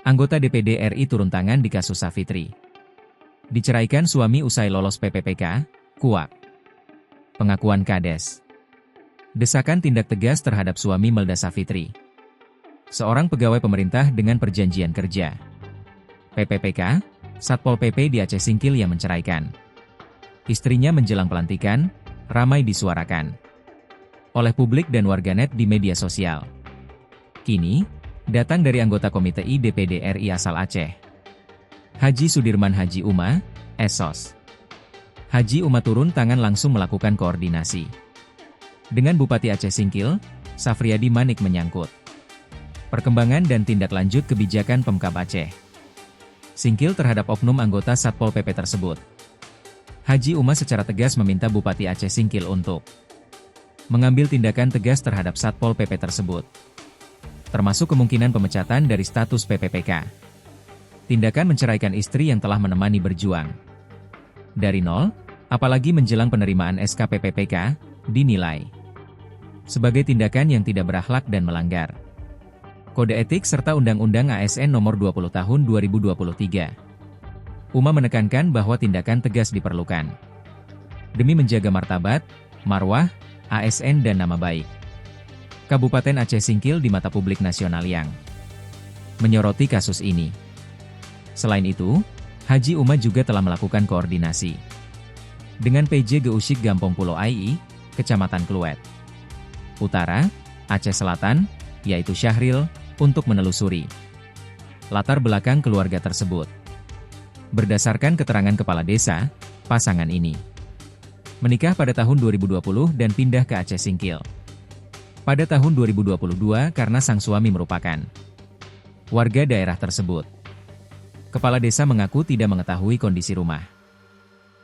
Anggota DPD RI turun tangan di kasus Savitri. Diceraikan suami usai lolos PPPK, kuak. Pengakuan Kades. Desakan tindak tegas terhadap suami Melda Savitri. Seorang pegawai pemerintah dengan perjanjian kerja. PPPK, Satpol PP di Aceh Singkil yang menceraikan. Istrinya menjelang pelantikan, ramai disuarakan oleh publik dan warganet di media sosial. Kini, datang dari anggota Komite I DPD RI asal Aceh. Haji Sudirman Haji Uma, Esos. Haji Uma turun tangan langsung melakukan koordinasi dengan Bupati Aceh Singkil, Safriadi Manik menyangkut perkembangan dan tindak lanjut kebijakan Pemkab Aceh Singkil terhadap oknum anggota Satpol PP tersebut. Haji Uma secara tegas meminta Bupati Aceh Singkil untuk mengambil tindakan tegas terhadap Satpol PP tersebut, termasuk kemungkinan pemecatan dari status PPPK. Tindakan menceraikan istri yang telah menemani berjuang dari nol, apalagi menjelang penerimaan SK PPPK, dinilai sebagai tindakan yang tidak berakhlak dan melanggar Kode Etik serta Undang-Undang ASN Nomor 20 Tahun 2023. Uma menekankan bahwa tindakan tegas diperlukan demi menjaga martabat, marwah, ASN dan nama baik Kabupaten Aceh Singkil di mata publik nasional yang menyoroti kasus ini. Selain itu, Haji Uma juga telah melakukan koordinasi dengan PJ Geusik Gampong Pulau Ai, Kecamatan Kluet Utara, Aceh Selatan, yaitu Syahril, untuk menelusuri latar belakang keluarga tersebut. Berdasarkan keterangan kepala desa, pasangan ini menikah pada tahun 2020 dan pindah ke Aceh Singkil pada tahun 2022 karena sang suami merupakan warga daerah tersebut. Kepala desa mengaku tidak mengetahui kondisi rumah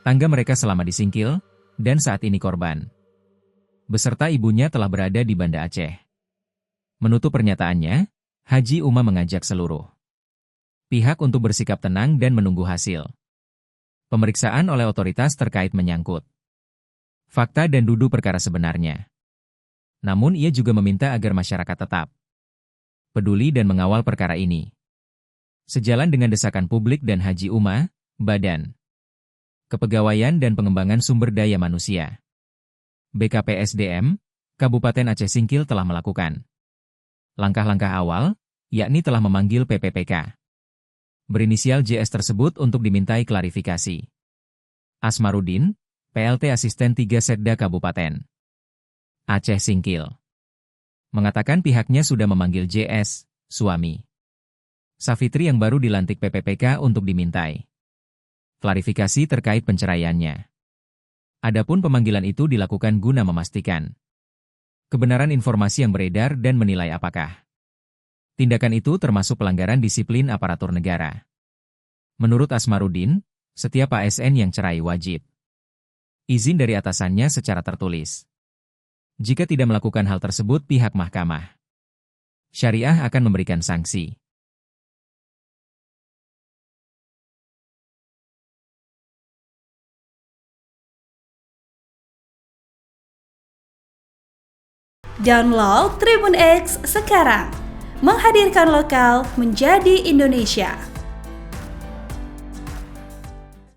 tangga mereka selama di Singkil, dan saat ini korban beserta ibunya telah berada di Banda Aceh. Menutup pernyataannya, Haji Uma mengajak seluruh pihak untuk bersikap tenang dan menunggu hasil pemeriksaan oleh otoritas terkait menyangkut fakta dan duduk perkara sebenarnya. Namun ia juga meminta agar masyarakat tetap peduli dan mengawal perkara ini. Sejalan dengan desakan publik dan Haji Uma, Badan Kepegawaian dan Pengembangan Sumber Daya Manusia BKPSDM, Kabupaten Aceh Singkil telah melakukan langkah-langkah awal, yakni telah memanggil PPPK berinisial JS tersebut untuk dimintai klarifikasi. Asmarudin, PLT Asisten 3 Setda Kabupaten Aceh Singkil, mengatakan pihaknya sudah memanggil JS, suami Savitri yang baru dilantik PPPK untuk dimintai klarifikasi terkait penceraiannya. Adapun pemanggilan itu dilakukan guna memastikan kebenaran informasi yang beredar dan menilai apakah tindakan itu termasuk pelanggaran disiplin aparatur negara. Menurut Asmarudin, setiap ASN yang cerai wajib izin dari atasannya secara tertulis. Jika tidak melakukan hal tersebut, pihak Mahkamah Syariah akan memberikan sanksi. Download Tribun X sekarang, menghadirkan lokal menjadi Indonesia.